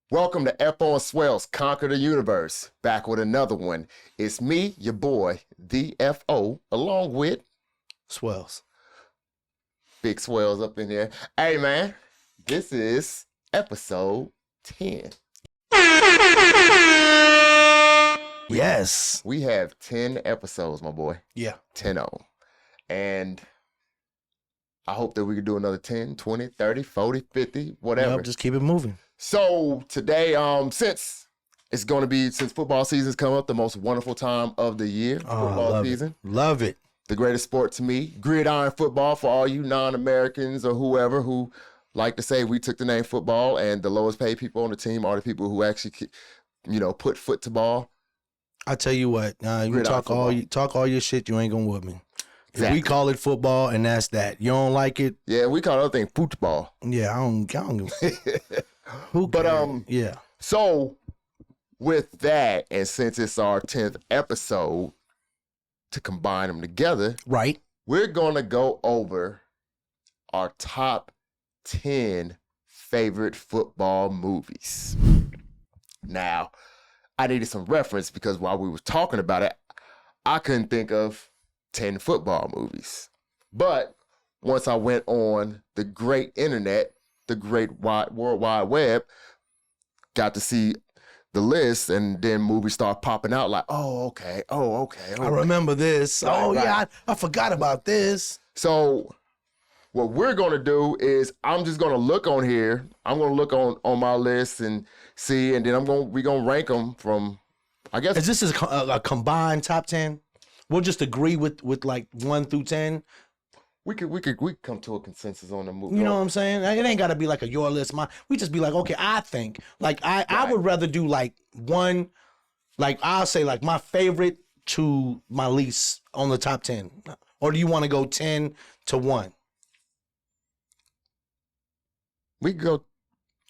Welcome to FO and Swells Conquer the Universe. Back with another one. It's me, your boy, the FO, along with Swells. Big Swells up in here. Hey, man, this is episode 10. Yes. We have 10 episodes, my boy. Yeah. 10 of them. And I hope that we can do another 10, 20, 30, 40, 50, whatever. Yep, just keep it moving. So today, since football season's come up, the most wonderful time of the year, football season. Love it. The greatest sport to me, gridiron football for all you non-Americans or whoever who like to say we took the name football, and the lowest paid people on the team are the people who actually, put foot to ball. I tell you what, you talk all your shit, you ain't gonna whoop me. Exactly. We call it football, and that's that. You don't like it? Yeah, we call the other thing football. Yeah, I don't give a Who But yeah. So with that, and since it's our 10th episode, to combine them together, right, we're gonna go over our top 10 favorite football movies. Now, I needed some reference because while we were talking about it, I couldn't think of 10 football movies. But once I went on the great internet, the great World Wide Web, got to see the list, and then movies start popping out like, oh, okay. I remember this. Right. Yeah, I forgot about this. So what we're going to do is I'm just going to look on here. I'm going to look on my list and see, and then we're going to rank them from, I guess. Is this a combined top 10? We'll just agree with like 1 through 10. We could come to a consensus on the movie. You know what I'm saying? It ain't got to be like a your list, mine. We just be like, okay, I think. Like, I would rather do like one, like I'll say like my favorite to my least on the top 10. Or do you want to go 10 to 1? We could go.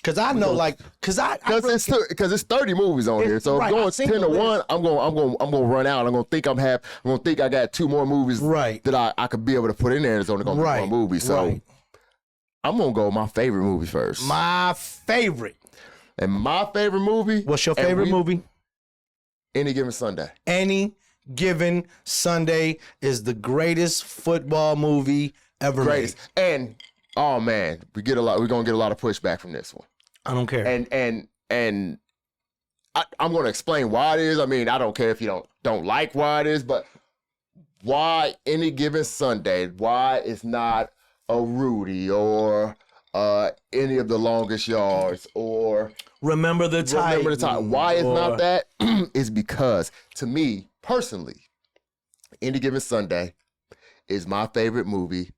Cause I know, cause it's 30 movies on here. So if going 10 to 1, I'm gonna run out. I'm gonna think I got 2 more movies that I could be able to put in there. And it's only gonna be 1 movie. So I'm gonna go with my favorite movie first. My favorite. And my favorite movie. What's your favorite movie? Any Given Sunday. Any Given Sunday is the greatest football movie ever made. And oh man, we're gonna get a lot of pushback from this one. I don't care. And I'm gonna explain why it is. I mean, I don't care if you don't like why it is, but why Any Given Sunday? Why it's not a Rudy or any of the Longest Yards or Remember the Time. Why it's not that is because to me personally, Any Given Sunday is my favorite movie.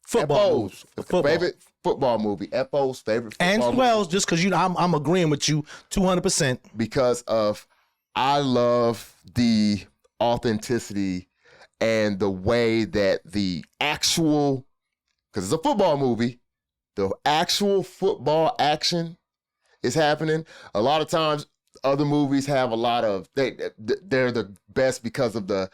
Favorite football movie. FO's favorite football and Swells, just because I'm agreeing with you 200%. Because I love the authenticity and the way that the actual, because it's a football movie, the actual football action is happening. A lot of times, other movies have a lot of they're the best because of they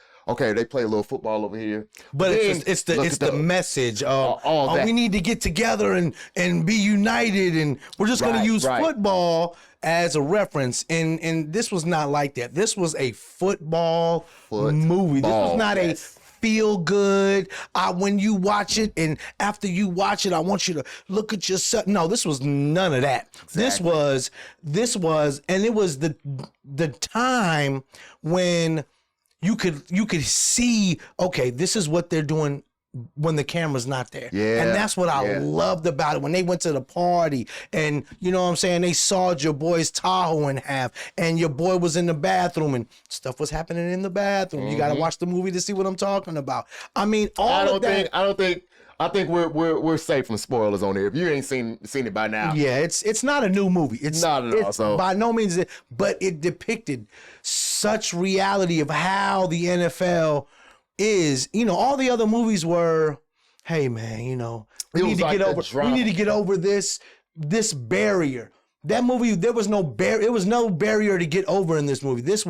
play a little football over here. But it's the message of we need to get together and be united, and we're just going to use football as a reference. And this was not like that. This was a football movie. This was not a feel good. When you watch it, and after you watch it, I want you to look at yourself. No, this was none of that. Exactly. This was, and it was the time when you could see, okay, this is what they're doing when the camera's not there. Yeah. And that's what I loved about it. When they went to the party and, you know what I'm saying, they sawed your boy's Tahoe in half and your boy was in the bathroom and stuff was happening in the bathroom. Mm-hmm. You got to watch the movie to see what I'm talking about. I mean, I think we're safe from spoilers on here. If you ain't seen it by now. Yeah, it's not a new movie. It's not at all. So by no means, but it depicted such reality of how the NFL is. You know, all the other movies were, hey man, you know, we need to get over this barrier. That movie, there was no it was no barrier to get over in this movie. This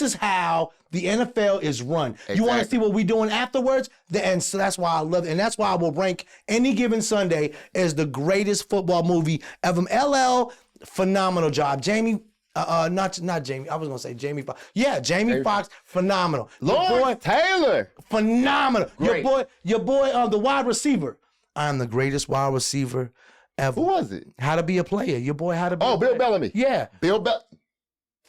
is how the NFL is run. Exactly. You want to see what we're doing afterwards? And so that's why I love it. And that's why I will rank Any Given Sunday as the greatest football movie ever. LL phenomenal job. Jamie, not Jamie. I was gonna say Jamie Foxx. Yeah, Jamie Foxx, phenomenal. Lawrence Taylor, phenomenal. Great. Your boy, the wide receiver. I'm the greatest wide receiver ever. Who was it? How to Be a Player. Your boy, How to Be. Oh, Bill Bellamy. Yeah, Bill Bellamy.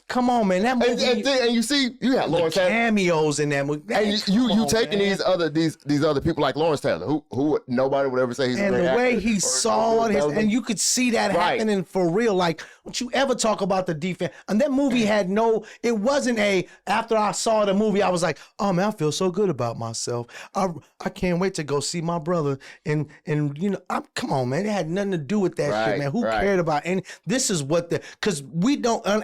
Come on, man. That movie. And you see, you got Lawrence Taylor. Cameos in that movie. And you taking these other people like Lawrence Taylor, who nobody would ever say he's a great actor. And the way he saw it, and you could see that happening for real. Like, don't you ever talk about the defense? And that movie had it wasn't after I saw the movie, I was like, oh man, I feel so good about myself. I can't wait to go see my brother. And come on, man. It had nothing to do with that shit, man. Who cared about any? This is what because we don't, on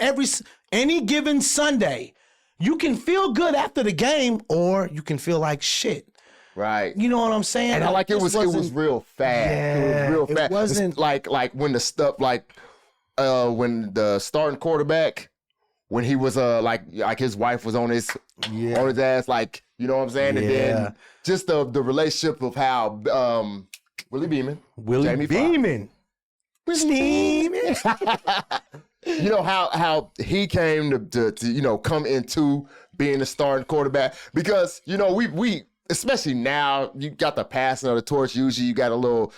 any given Sunday, you can feel good after the game, or you can feel like shit. Right. You know what I'm saying? And it was real fast. Yeah, it was real fast. It wasn't like when the stuff when the starting quarterback, when he was like his wife was on his ass, like, you know what I'm saying? And then just the relationship of how Willie Beeman. You know how he came to come into being the starting quarterback, because we especially now, you got the passing of the torch. Usually you got a little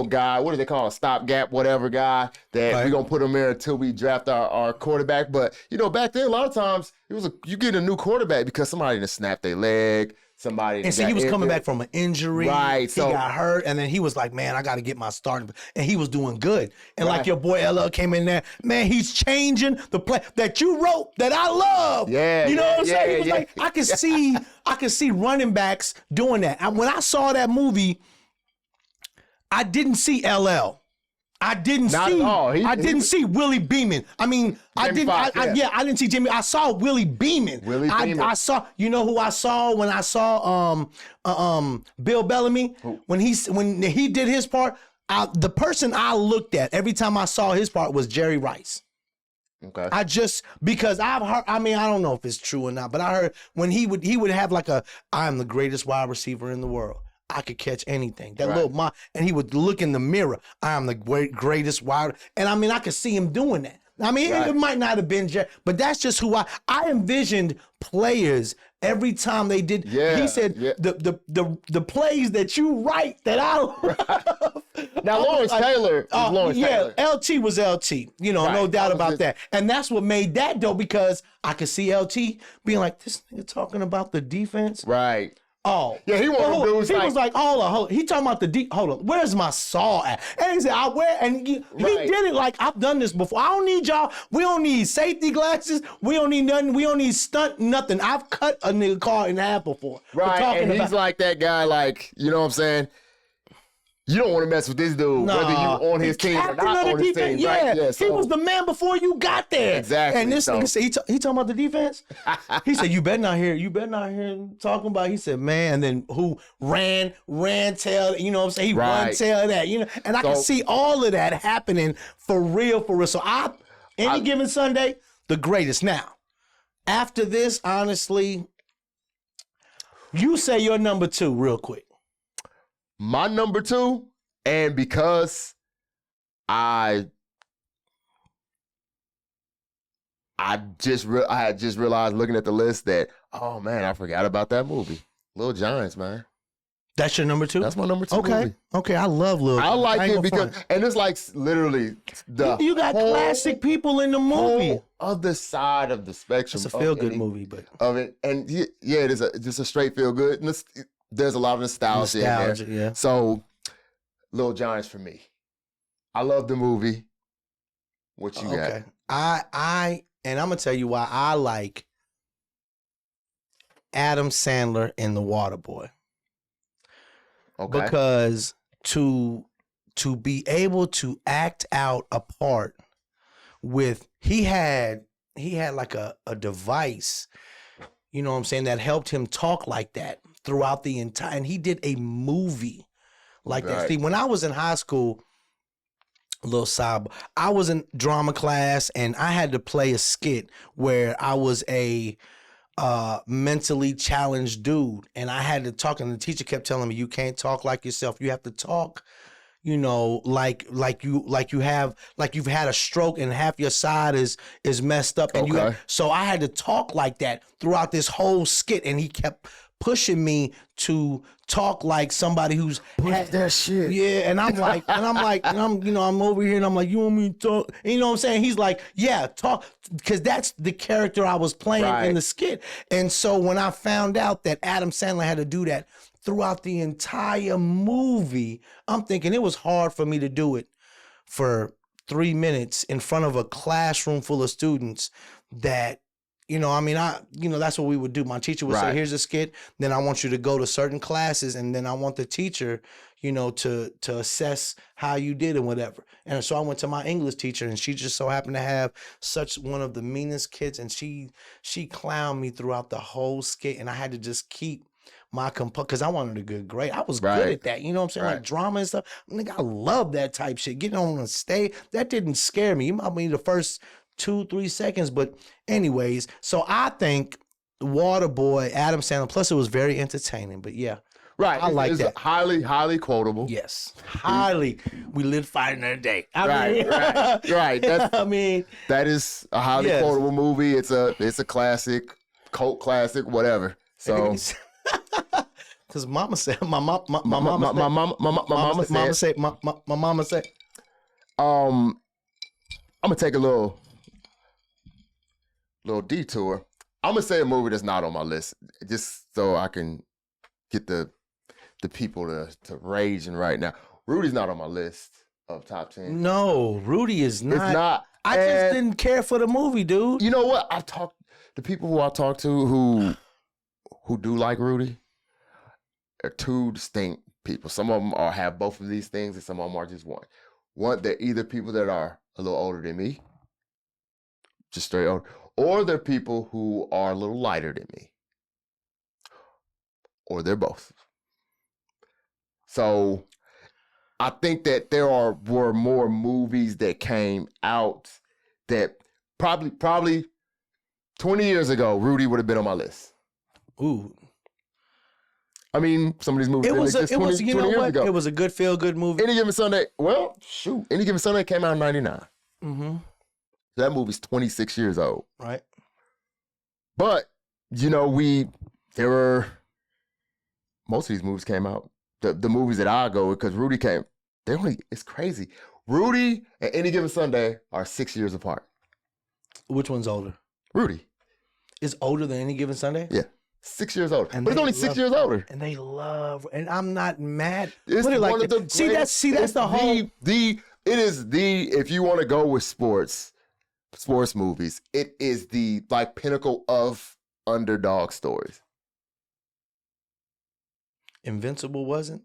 guy, what do they call, a stopgap whatever guy that we're gonna put him there until we draft our quarterback. But back then a lot of times you get a new quarterback because somebody done snapped their leg. And so he was coming back from an injury. Right. He got hurt, and then he was like, man, I got to get my starting. And he was doing good. And like your boy LL came in there, man, he's changing the play that you wrote that I love. Yeah. You know what I'm saying? He was like, I can see running backs doing that. And when I saw that movie, I didn't see LL. I didn't see Willie Beeman. I mean, I didn't see Jimmy. I saw Willie Beeman. I saw, you know who I saw when I saw Bill Bellamy? Who? When he did his part, the person I looked at every time I saw his part was Jerry Rice. Okay. Because I've heard, I mean, I don't know if it's true or not, but I heard when he would have like I am the greatest wide receiver in the world. I could catch anything. And he would look in the mirror. I am the greatest wide. And I mean, I could see him doing that. I mean, it might not have been Jerry, but that's just who I envisioned players every time they did. Yeah, he said the plays that you write that I love. Now Lawrence Taylor is Lawrence Taylor. LT was LT. No doubt about that. And that's what made that dope, because I could see LT being like, this nigga talking about the defense. Right. Oh. Yeah, he wanted to do He was like, hold on. He talking about hold on, where's my saw at? And he said, he did it like, I've done this before. I don't need y'all. We don't need safety glasses. We don't need nothing. We don't need stunt nothing. I've cut a nigga car in half before. Right, and he's like that guy, like, you know what I'm saying? You don't want to mess with this dude, whether you on his team or not on his team. Yeah, right? He was the man before you got there. Exactly. And this nigga said, he talking about the defense? He said, you better not hear him talking about. He said, man, and then who ran tail, you know what I'm saying? He run tail that, and I can see all of that happening for real. So any given Sunday, the greatest. Now, after this, honestly, you say your number 2 real quick. My number 2, and because I had just realized looking at the list that, oh man, I forgot about that movie, Little Giants, man. That's your number 2? That's my number 2 movie. Okay, I love Little Giants. I like it because, and it's like literally you got classic people in the movie. Whole other side of the spectrum. It's a feel-good movie, but of it, and it is just a straight feel-good. And there's a lot of nostalgia in there. Yeah. So, Little Giants for me. I love the movie. What you got? And I'm gonna tell you why I like Adam Sandler in The Waterboy. Okay. Because to be able to act out a part with he had like a device, you know what I'm saying, that helped him talk like that throughout the entire, and he did a movie like that. See, when I was in high school, a little side, I was in drama class and I had to play a skit where I was a mentally challenged dude, and I had to talk, and the teacher kept telling me, you can't talk like yourself. You have to talk you know, like you've had a stroke and half your side is messed up, and so I had to talk like that throughout this whole skit, and he kept pushing me to talk like somebody who's had that shit. Yeah, and I'm over here and I'm like, you want me to talk? And you know what I'm saying? He's like, yeah, talk, because that's the character I was playing in the skit. And so when I found out that Adam Sandler had to do that throughout the entire movie, I'm thinking it was hard for me to do it for 3 minutes in front of a classroom full of students that, you know, I mean, that's what we would do. My teacher would say, here's a skit. Then I want you to go to certain classes. And then I want the teacher, you know, to assess how you did and whatever. And so I went to my English teacher, and she just so happened to have such one of the meanest kids. And she clowned me throughout the whole skit. And I had to just keep my composure because I wanted a good grade. I was good at that. You know what I'm saying? Like drama and stuff. I love that type shit. Getting on the stage, that didn't scare me. You might be the first 2-3 seconds, but anyways, so I think Waterboy, Adam Sandler, plus it was very entertaining, but yeah. Right. I like that. Highly quotable. Yes. Highly. We lived fighting that day. Right. That's, I mean, that is a highly quotable movie. It's a classic, cult classic, whatever. So because mama said my mama said I'm gonna take a little detour. I'm gonna say a movie that's not on my list, just so I can get the people to raging right now. Rudy's not on my list of top 10. No, Rudy is not. It's not. I just didn't care for the movie, dude. You know what? The people who I talk to who do like Rudy are two distinct people. Some of them have both of these things, and some of them are just one. One, they're either people that are a little older than me, just straight older, or they're people who are a little lighter than me, or they're both. So I think that were more movies that came out that probably 20 years ago, Rudy would have been on my list. Ooh. I mean, some of these movies didn't exist 20 years ago. It was a good feel-good movie. Any Given Sunday, Any Given Sunday came out in 99. Mm-hmm. That movie's 26 years old. Right. But, you know, most of these movies came out. The movies that I go with, because Rudy came, it's crazy. Rudy and Any Given Sunday are 6 years apart. Which one's older? Rudy. Is older than Any Given Sunday? Yeah. 6 years older. But it's only 6 years older. And they love, and I'm not mad. It's one of the that's the whole. If you want to go with sports movies, it is the pinnacle of underdog stories. Invincible wasn't?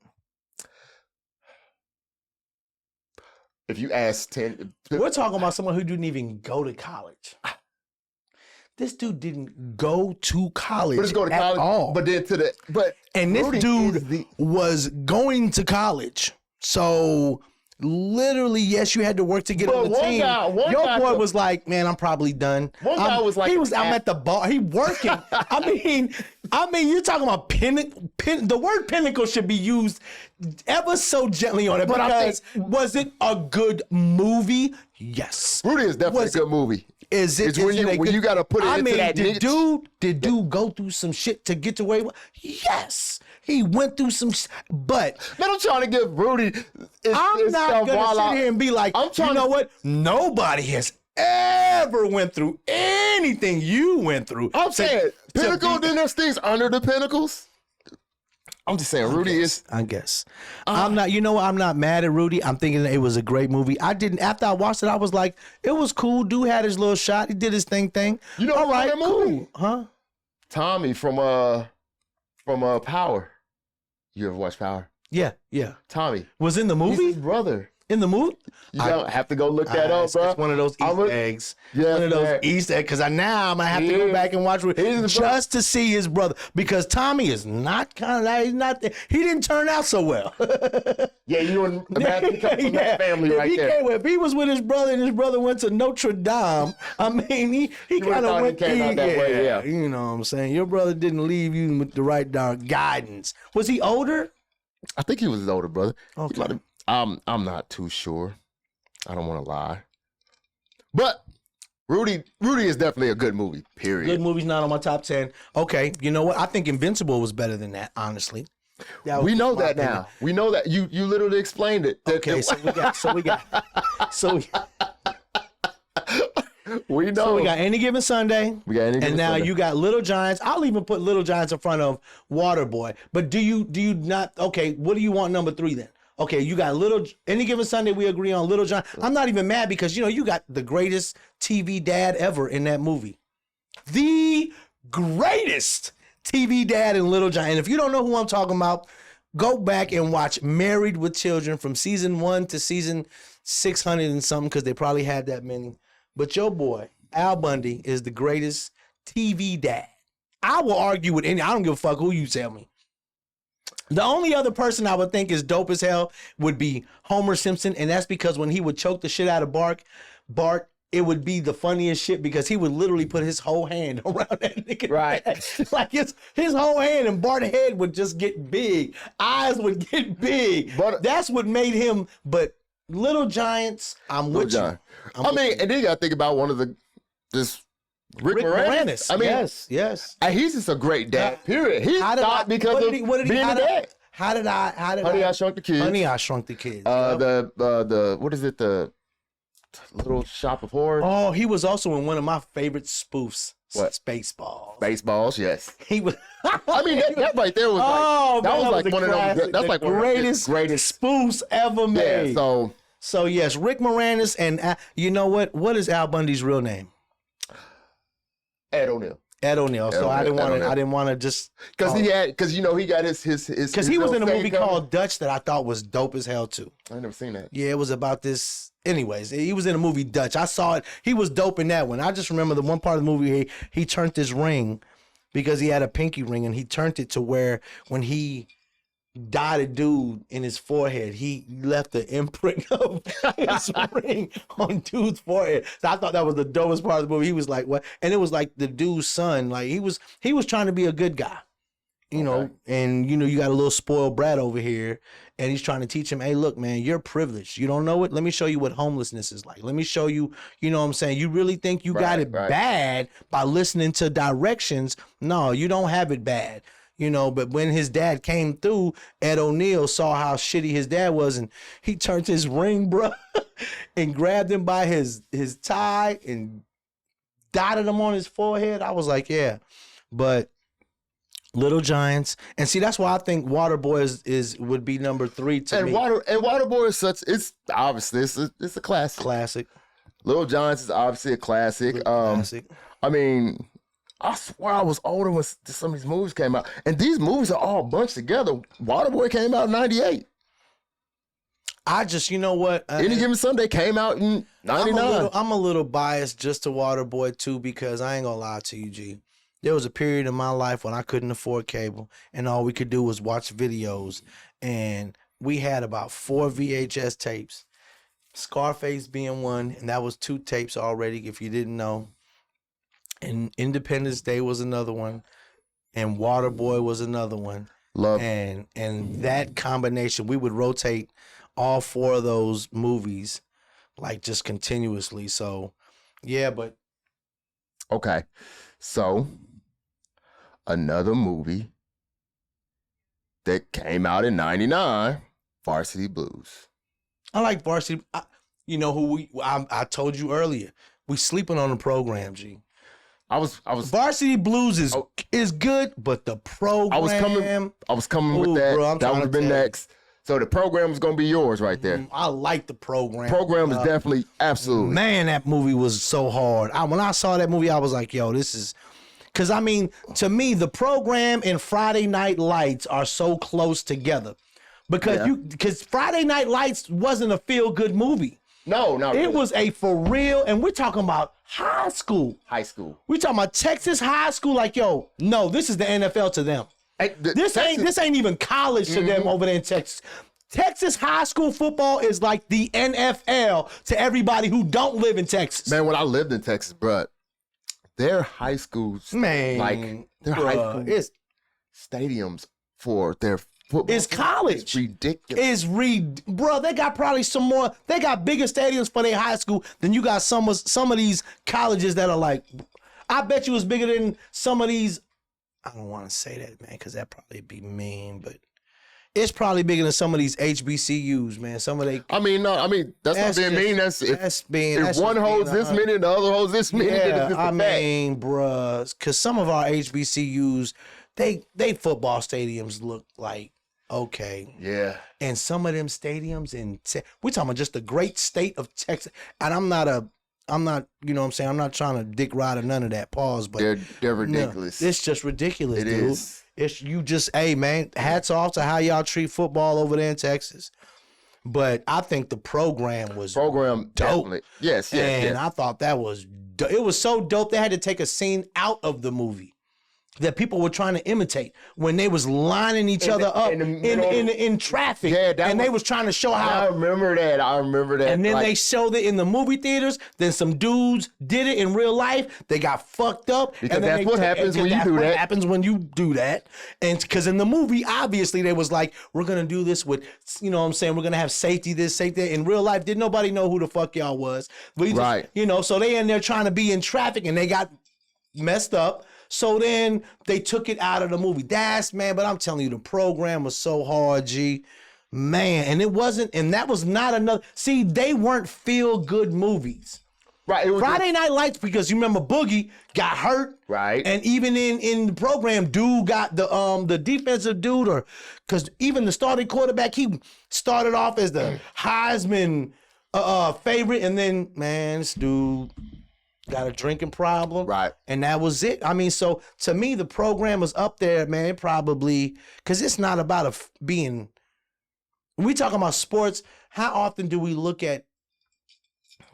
If you ask 10... We're talking about someone who didn't even go to college. This dude didn't go to college at all. But then and this dude was going to college. So literally, yes, you had to work to get on the team. Your boy was like, man, I'm probably done. One guy was like, I'm at the bar. He working. I mean, you're talking about the word pinnacle should be used ever so gently on it. But was it a good movie? Yes. Rudy is definitely a good movie. It's when you got to put it into that niche. Did dude go through some shit to get to where he was? Yes. He went through some but man, I'm trying to give Rudy I'm not going to sit here and be like, you know what? Nobody has ever went through anything you went through. I'm saying pinnacle, then there's things under the pinnacles. I'm just saying, Rudy is. I guess. I'm not, I'm not mad at Rudy. I'm thinking it was a great movie. After I watched it, I was like, it was cool. Dude had his little shot. He did his thing. You know, all right, cool. Huh? Tommy from Power. You ever watch Power? Yeah. Tommy. Was in the movie? He's his brother. In the movie? You don't have to go look that up, bro. It's one of those Easter eggs. Yeah, one of those Easter eggs. Because now I'm going to have to go back and watch it just to see his brother. Because Tommy is not he didn't turn out so well. Yeah, you and Matthew come from that family right there. If he was with his brother and his brother went to Notre Dame, I mean, he kind of went came out that way, yeah. You know what I'm saying? Your brother didn't leave you with the right guidance. Was he older? I think he was his older brother. Okay. I'm not too sure. I don't want to lie. But Rudy is definitely a good movie, period. Good movie's not on my top 10. Okay, you know what? I think Invincible was better than that, honestly. We know that now. We know that. You literally explained it. Okay, we know. So we got Any Given Sunday. And now you got Little Giants. I'll even put Little Giants in front of Waterboy. But do you not? Okay, what do you want number 3 then? Okay, you got Any Given Sunday. We agree on Little Giants. I'm not even mad because you got the greatest TV dad ever in that movie. The greatest TV dad in Little Giants. And if you don't know who I'm talking about, go back and watch Married with Children from season 1 to season 600 and something because they probably had that many. But your boy, Al Bundy, is the greatest TV dad. I will argue with any. I don't give a fuck who you tell me. The only other person I would think is dope as hell would be Homer Simpson, and that's because when he would choke the shit out of Bart, it would be the funniest shit because he would literally put his whole hand around that nigga. Right. Like his whole hand and Bart's head would just get big. Eyes would get big. But that's what made him, but Little Giants, I'm with you. And then you got to think about one of the, just Rick Moranis. I mean, yes. He's just a great dad, period. He's not because of being a dad. How did I Shrunk the Kids. Honey, I Shrunk the Kids. The what is it? The Little Shop of Horrors. Oh, he was also in one of my favorite spoofs. What? Spaceballs. Spaceballs, yes. He was. I mean, that right there was that was like one of those. That's like greatest spoofs ever made. Yeah. So yes, Rick Moranis, and you know what? What is Al Bundy's real name? Ed O'Neill. So I didn't want to just because he got his because he was in a movie called Dutch that I thought was dope as hell too. I never seen that. Yeah, it was about this. Anyways, he was in a movie Dutch. I saw it. He was dope in that one. I just remember the one part of the movie he turned his ring because he had a pinky ring and he turned it to where when he died a dude in his forehead, he left the imprint of his ring on dude's forehead. So I thought that was the dopest part of the movie. He was like, what? And it was like the dude's son. Like he was trying to be a good guy. You know, and you got a little spoiled brat over here, and he's trying to teach him, hey, look, man, you're privileged. You don't know it? Let me show you what homelessness is like. Let me show you, you know what I'm saying? You really think you got it bad by listening to directions? No, you don't have it bad. But when his dad came through, Ed O'Neill saw how shitty his dad was, and he turned his ring, bro, and grabbed him by his tie and dotted him on his forehead. I was like, yeah, but Little Giants, and see that's why I think Waterboy would be number 3 to me. Waterboy is it's obviously it's a classic. Classic. Little Giants is obviously a classic. Classic. I mean, I swear I was older when some of these movies came out, and these movies are all bunched together. Waterboy came out in '98. I just, you know what? Any Given Sunday came out in '99. I'm a little biased just to Waterboy too because I ain't gonna lie to you, G. There was a period in my life when I couldn't afford cable, and all we could do was watch videos. And we had about 4 VHS tapes, Scarface being one, and that was 2 tapes already, if you didn't know. And Independence Day was another one, and Waterboy was another one. Love. And that combination, we would rotate all 4 of those movies, like just continuously. So, yeah, but. Okay. So, another movie that came out in '99, Varsity Blues. I like Varsity. You know who I told you earlier. We sleeping on the program, G. I was. Varsity Blues is good, but the program. I was coming with that. Bro, that would have been next. So the program was gonna be yours right there. I like the program. Program is definitely absolutely. Man, that movie was so hard. When I saw that movie, I was like, yo, this is. Because, I mean, to me, the program and Friday Night Lights are so close together. Because Friday Night Lights wasn't a feel-good movie. No, not really. It was a for real, and we're talking about high school. High school. We're talking about Texas high school. Like, yo, no, this is the NFL to them. This ain't even college to them over there in Texas. Texas high school football is like the NFL to everybody who don't live in Texas. Man, when I lived in Texas, bro, their high schools, man, like their high school stadiums for their It's college. It's ridiculous. Bro, they got probably some more. They got bigger stadiums for their high school than you got some of these colleges that are like, I bet you it's bigger than some of these. I don't want to say that, man, because that probably be mean, but it's probably bigger than some of these HBCUs, man. Some of they. I mean, that's not being mean. If one holds this many and the other holds this many, yeah, I mean, bruh, because some of our HBCUs, they football stadiums look like okay. Yeah. And some of them stadiums we're talking about just the great state of Texas. And I'm not, you know what I'm saying? I'm not trying to dick ride or none of that. Pause, but they're ridiculous. No, it's just ridiculous, dude. It is. It's you just, hey man, hats off to how y'all treat football over there in Texas. But I think the program was dope. Definitely. Yes. And I thought that was it was so dope they had to take a scene out of the movie that people were trying to imitate when they was lining each other up in traffic. Yeah, they was trying to show how. I remember that. And then they showed it in the movie theaters. Then some dudes did it in real life. They got fucked up. Because and then that's what happens when you do that. Happens when you do that. And because in the movie, obviously, they was like, we're going to do this with, you know what I'm saying? We're going to have safety this, safety that. In real life, didn't nobody know who the fuck y'all was. Right. You know, so they in there trying to be in traffic and they got messed up. So then they took it out of the movie. But I'm telling you, the program was so hard, G. Man, and that was not another. See, they weren't feel-good movies. Right. It was Friday Night Lights, because you remember Boogie got hurt. Right. And even in the program, dude got the defensive dude, because even the starting quarterback, he started off as the Heisman favorite, and then, man, this dude got a drinking problem. Right. And that was it. I mean, so to me, the program was up there, man, probably, because it's not about when we talking about sports, how often do we look at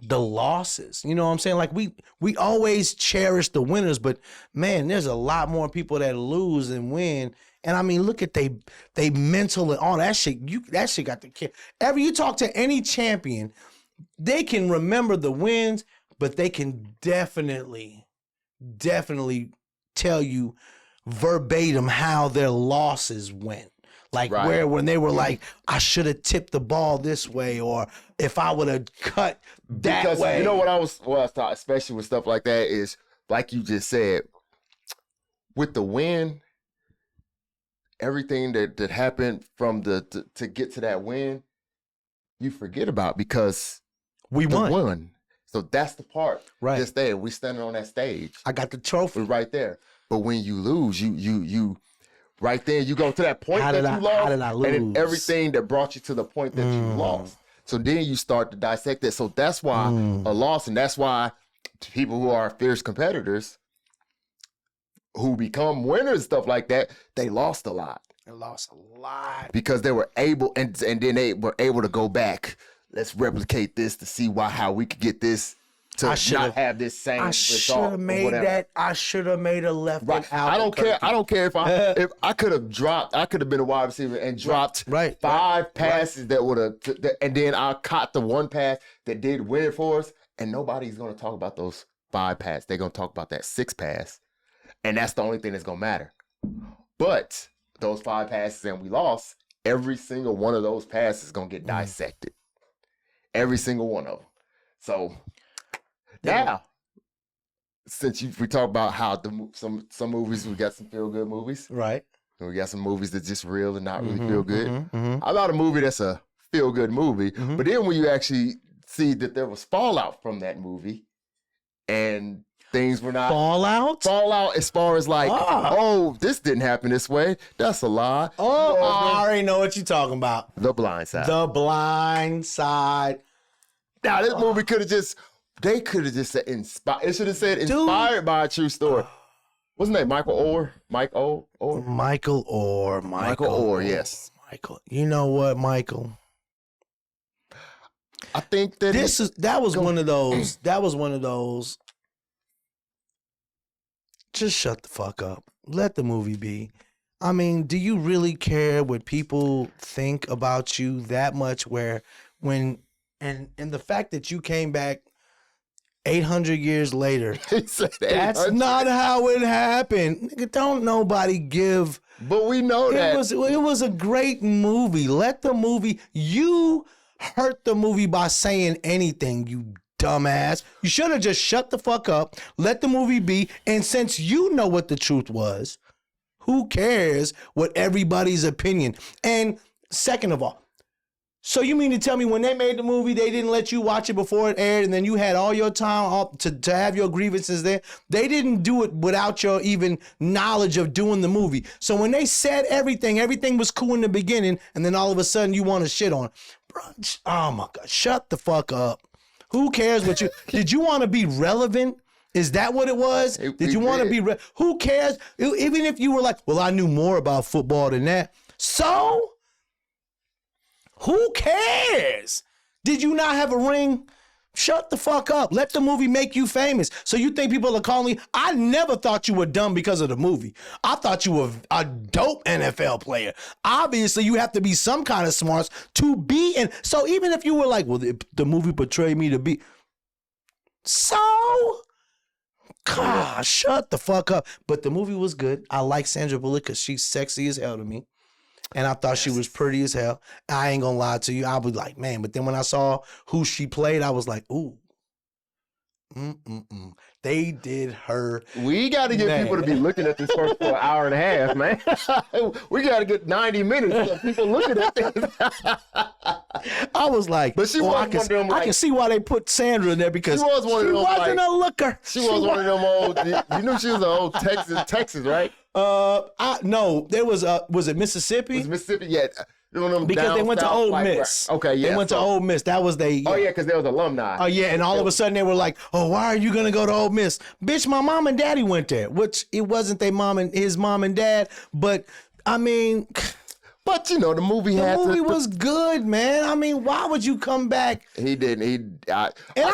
the losses? You know what I'm saying? Like we always cherish the winners, but man, there's a lot more people that lose than win. And I mean, look at they mental and all that shit. That shit got the kid. You talk to any champion, they can remember the wins, but they can definitely tell you verbatim how their losses went. Like when they were like, I should have tipped the ball this way, or if I would have cut that way. You know what I was taught, especially with stuff like that, is like you just said, with the win, everything that happened from to get to that win, you forget about because we won. So that's the part. Right. Just there. We standing on that stage. I got the trophy. We're right there. But when you lose, you right there, you go to that point you lost. How did I lose? And then everything that brought you to the point that you lost. So then you start to dissect it. So that's why a loss, and that's why people who are fierce competitors who become winners, stuff like that, they lost a lot. They lost a lot. Because they were able, and then they were able to go back. Let's replicate this to see how we could get this to not have this same result. I should have made a left out. I don't care if I could have dropped. I could have been a wide receiver and dropped five passes that would have, and then I caught the one pass that did win it for us. And nobody's going to talk about those 5 passes. They're going to talk about that 6 pass, and that's the only thing that's going to matter. But those 5 passes and we lost. Every single one of those passes is going to get dissected. Every single one of them. So now, since we talk about how some movies, we got some feel-good movies. Right. And we got some movies that just real and not really feel good. I thought a movie that's a feel-good movie. But then when you actually see that there was fallout from that movie and things were not... Fallout as far as like, this didn't happen this way. That's a lie. I already know what you're talking about. The Blind Side. The Blind Side. Now, this movie could have just... They could have just said inspired. It should have said inspired by a true story. What's his name? Michael Orr? Michael Orr, yes. Michael. You know what, Michael? I think that that was one of those. Just shut the fuck up. Let the movie be. I mean, do you really care what people think about you that much? And the fact that you came back 800 years later, that's not how it happened. Nigga, don't nobody give But we know that it was a great movie. Let the movie. You hurt the movie by saying anything, you dumbass. You should have just shut the fuck up, let the movie be, and since you know what the truth was, who cares what everybody's opinion? And second of all, so you mean to tell me when they made the movie, they didn't let you watch it before it aired, and then you had all your time to have your grievances there? They didn't do it without your even knowledge of doing the movie. So when they said everything was cool in the beginning, and then all of a sudden you want to shit on it. Bro, oh my God, shut the fuck up. Who cares what you... Did you want to be relevant? Is that what it was? Did you want to be... Who cares? Even if you were like, well, I knew more about football than that. So... Who cares? Did you not have a ring? Shut the fuck up. Let the movie make you famous. So you think people are calling you? I never thought you were dumb because of the movie. I thought you were a dope NFL player. Obviously, you have to be some kind of smarts to be in. So even if you were like, well, the movie portrayed me to be. So, God, shut the fuck up. But the movie was good. I like Sandra Bullock because she's sexy as hell to me. And I thought she was pretty as hell. I ain't gonna lie to you. I was like, man. But then when I saw who she played, I was like, ooh. They did her. We got to get people to be looking at this first for an hour and a half, man. We got to get 90 minutes of people looking at this. I was like, but she was one of them. I can see why they put Sandra in there because she wasn't a looker. She was one of them old. You knew she was an old Texas, right? No, there was it Mississippi? It was Mississippi, yeah. Because they went to Ole Miss. Okay, yeah. They went to Ole Miss. That was Oh, yeah, because there was alumni. Oh, yeah, and all of a sudden they were like, oh, why are you going to go to Ole Miss? Bitch, my mom and daddy went there, which it wasn't his mom and dad, but, I mean... But, you know, the movie was good, man. I mean, why would you come back? He didn't. I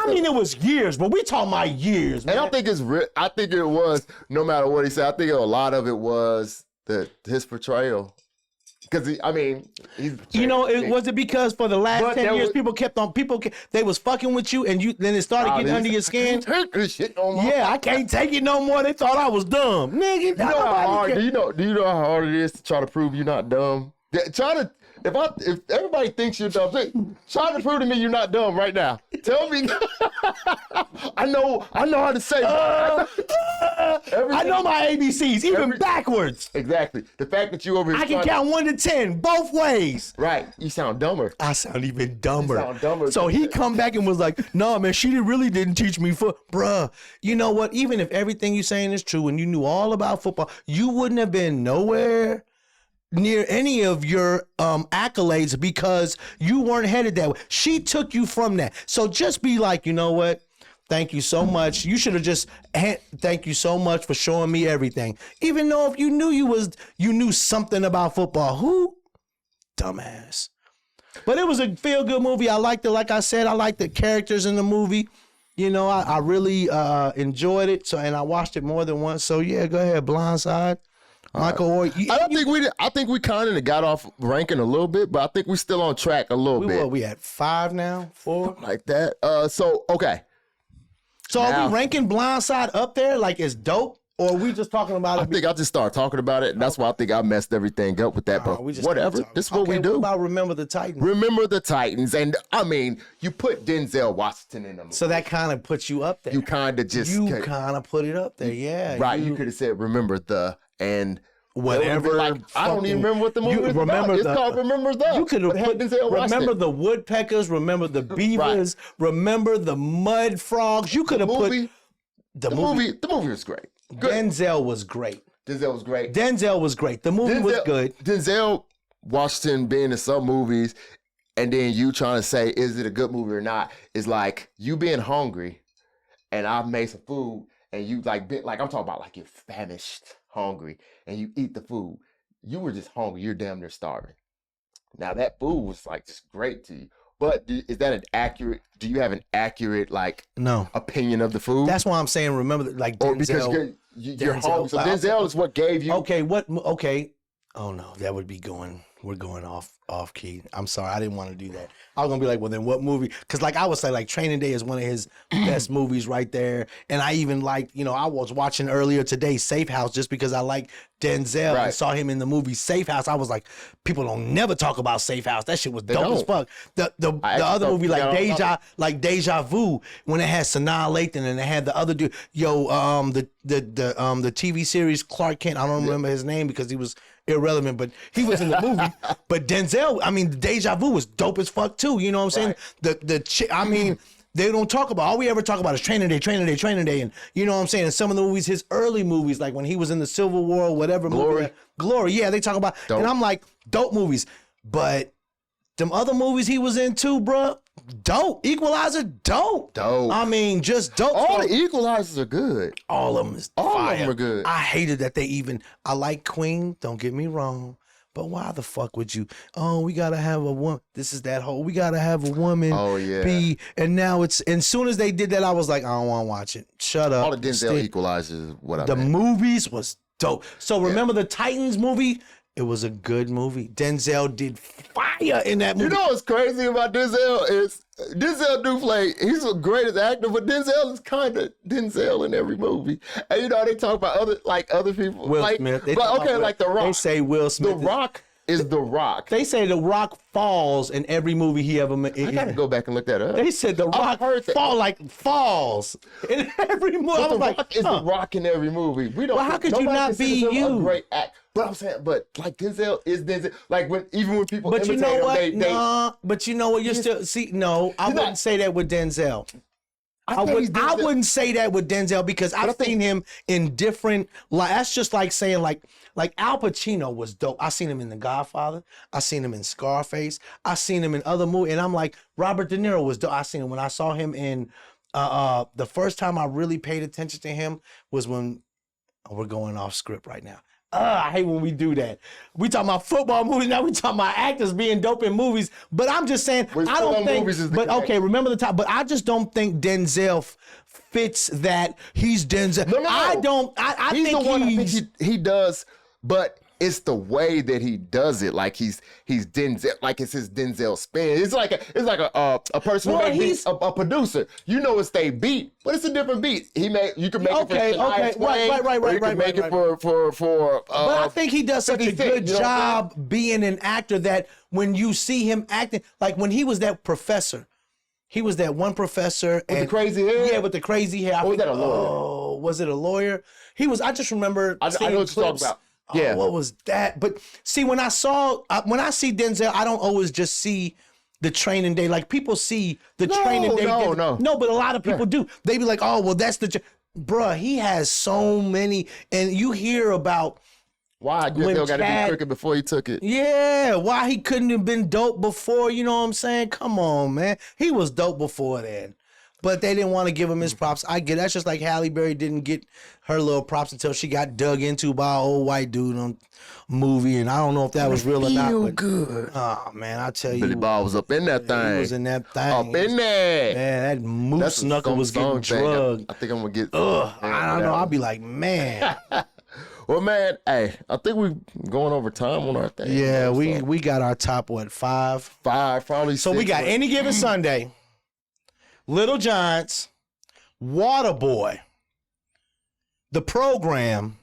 mean, it was years, but we talking about years, man. And I think I think it was, no matter what he said, I think a lot of it was his portrayal. Because was it because for the last 10 years they was fucking with you and then it started getting under your skin? Take this shit no more. Yeah, I can't take it no more. They thought I was dumb, nigga. Do you know how hard it is to try to prove you're not dumb? If everybody thinks you're dumb, try to prove to me you're not dumb right now. Tell me. I know how to say. I know my ABCs, even backwards. Exactly. The fact that you over here. I can count 1 to 10 both ways. Right. You sound dumber. I sound even dumber. You sound dumber. So he come back and was like, "No, man, she really didn't teach me bruh. You know what? Even if everything you're saying is true and you knew all about football, you wouldn't have been nowhere near any of your accolades because you weren't headed that way. She took you from that. So just be like, you know what? Thank you so much. You should have just thank you so much for showing me everything. Even though if you knew something about football. Who? Dumbass. But it was a feel-good movie. I liked it. Like I said, I liked the characters in the movie. You know, I really enjoyed it. So, and I watched it more than once. So yeah, go ahead. Blindside. Michael, I think we kind of got off ranking a little bit, but I think we're still on track a little bit. We at 5 now, 4, something like that. Okay. So are we ranking Blindside up there like it's dope, or are we just talking about it? I think I just started talking about it, and that's why I think I messed everything up with that. But whatever, this is what we do. What about Remember the Titans? Remember the Titans, and I mean, you put Denzel Washington in them. So that kind of puts you up there. You kind of put it up there, yeah. Right, you could have said Remember the and. Whatever. I don't even remember what the movie was about. It's called Remember the. You could have remember the woodpeckers, remember the beavers, remember the mud frogs. You could have put the movie. The movie was great. Good. Denzel was great. The movie was good. Denzel Washington being in some movies, and then you trying to say, is it a good movie or not? Is like you being hungry, and I've made some food, and you I'm talking about like you're famished, hungry, and you eat the food. You were just hungry. You're damn near starving. Now that food was like just great to you. But is that do you have an accurate opinion of the food? That's why I'm saying remember Denzel. Or because you're hungry. So Denzel is what gave you. Okay. Oh no, that would be going We're going off key. I'm sorry, I didn't want to do that. I was gonna be like, well, then what movie? Because like I would say, like Training Day is one of his best movies right there. And I even liked, I was watching earlier today Safe House just because I like Denzel and saw him in the movie Safe House. I was like, people don't never talk about Safe House. That shit was dope as fuck. The other movie like Deja Vu, when it had Sanaa Lathan and it had the other dude, the TV series Clark Kent. I don't remember his name because he was irrelevant, but he was in the movie. But Denzel, I mean, Deja Vu was dope as fuck too. You know what I'm saying? I mean, they don't talk about, all we ever talk about is Training Day. And you know what I'm saying? And some of the movies, his early movies, like when he was in the Civil War or whatever movie. Glory. Yeah, they talk about, dope. And I'm like, dope movies. But them other movies he was in too, bruh, dope. Equalizer, dope. I mean, just dope. All the Equalizers are good. All of them is All fire. of them are good. I hated that I like Queen, don't get me wrong. But why the fuck would you? Oh, we gotta have a woman. This is that whole. We gotta have a woman. Oh yeah. And now it's. And soon as they did that, I was like, I don't want to watch it. Shut up. All the Denzel Equalizers. The movies was dope. So remember the Titans movie? It was a good movie. Denzel did fire in that movie. You know what's crazy about Denzel is Denzel do play. He's the greatest actor, but Denzel is kind of Denzel in every movie. And they talk about other people. Will Smith. Like The Rock. They say Will Smith. The Rock is The Rock. They say The Rock falls in every movie he ever made. I gotta go back and look that up. They said The Rock falls in every movie. But Rock is The Rock in every movie. We don't. Well, how could you not be you? A great act. But I'm saying, like Denzel is Denzel. Like even when people but imitate you know what? him, but you know what? You're still I wouldn't say that with Denzel. I wouldn't say that with Denzel because I've seen him in different. Like that's just like saying like Al Pacino was dope. I seen him in The Godfather. I seen him in Scarface. I seen him in other movies, and I'm like Robert De Niro was dope. I seen him when I saw him in. The first time I really paid attention to him was when we're going off script right now. I hate when we do that. We talking about football movies now. We talking about actors being dope in movies. But I'm just saying, I don't think. But okay, remember the time. But I just don't think Denzel fits that. He's Denzel. No. I don't. I he's think the one. I think he does. But it's the way that he does it. Like he's Denzel. Like it's his Denzel spin. It's like a person who makes a producer. You know it's they beat, but it's a different beat. You can make it for Shania Twain, right. You can make it for. But I think he does such a good job being an actor that when you see him acting, like when he was that professor. He was that one professor with the crazy hair. Yeah, with the crazy hair. Or was that a lawyer? Oh, was it a lawyer? He was. I just remember. I know what you're talking about. Yeah. Oh, what was that? But see, when I see Denzel, I don't always just see the Training Day. Like people see the Training Day. No, but a lot of people do. They be like, oh, well, that's bruh. He has so many, and you hear about why Denzel got to be crooked before he took it. Yeah, why he couldn't have been dope before. You know what I'm saying? Come on, man. He was dope before then. But they didn't want to give him his props. I get it. That's just like Halle Berry didn't get her little props until she got dug into by an old white dude on a movie. And I don't know if that was real or not. But, good. Oh, man, I tell you. Billy Bob was up in that thing. He was in that thing. Up in there. Man, that moose knuckle was getting drugged. I think I'm going to get. I don't know. I'll be like, man. Well, man, hey, I think we're going over time on our thing. Yeah, we got our top, 5? 5, probably 6. So we got Any Given Sunday. Little Giants, Waterboy, The Program,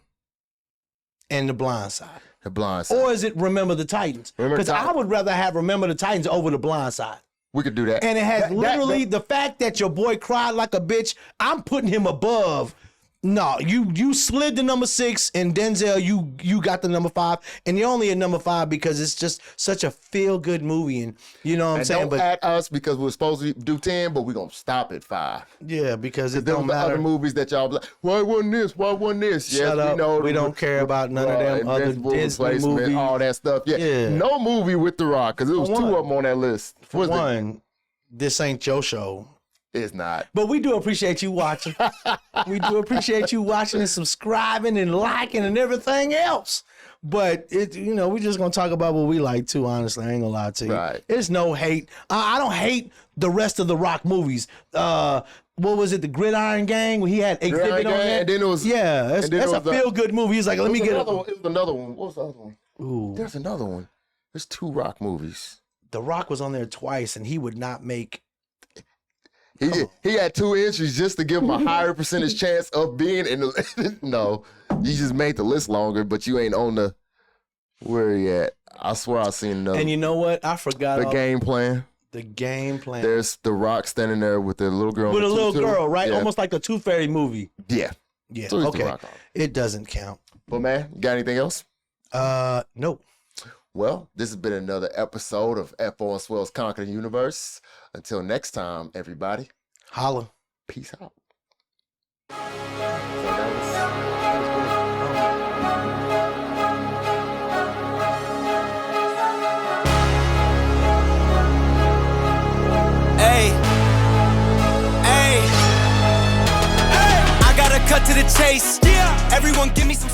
and The Blind Side. The Blind Side. Or is it Remember the Titans? Because I would rather have Remember the Titans over The Blind Side. We could do that. And it has the fact that your boy cried like a bitch, I'm putting him above. No, you slid the number 6, and Denzel, you got the number 5, and you're only at number 5 because it's just such a feel-good movie, and you know what I'm saying? Don't add us because we're supposed to do 10, but we're going to stop at 5. Yeah, because it don't matter. Other movies that y'all be like, why wasn't this? Why wasn't this? Shut up. We don't care about none of them other Disney movies. All that stuff. Yeah. No movie with The Rock, because it was 2 of them on that list. For one, this ain't your show. It's not. But we do appreciate you watching. We do appreciate you watching and subscribing and liking and everything else. But we just gonna talk about what we like too, honestly. I ain't gonna lie to you. Right. It's no hate. I don't hate the rest of the Rock movies. What was it, the Gridiron Gang? When he had Exhibit on that? And then it was that's a feel-good movie. He's like, let me get it. It was another one. What was the other one? Ooh. There's another one. There's 2 Rock movies. The Rock was on there twice, and he would not make. He had 2 entries just to give him a higher percentage chance of being in the. No, you just made the list longer, but you ain't on the. Where he at? I swear I seen another. And you know what? I forgot the game plan. The game plan. There's The Rock standing there with the little girl. With a little girl, right? Yeah. Almost like the Tooth Fairy movie. Yeah. Yeah. So okay. It doesn't count. But man, got anything else? No. Well, this has been another episode of F.O. and Swell's Conquer the Universe. Until next time, everybody. Holla. Peace out. I gotta cut to the chase. Yeah. Everyone give me some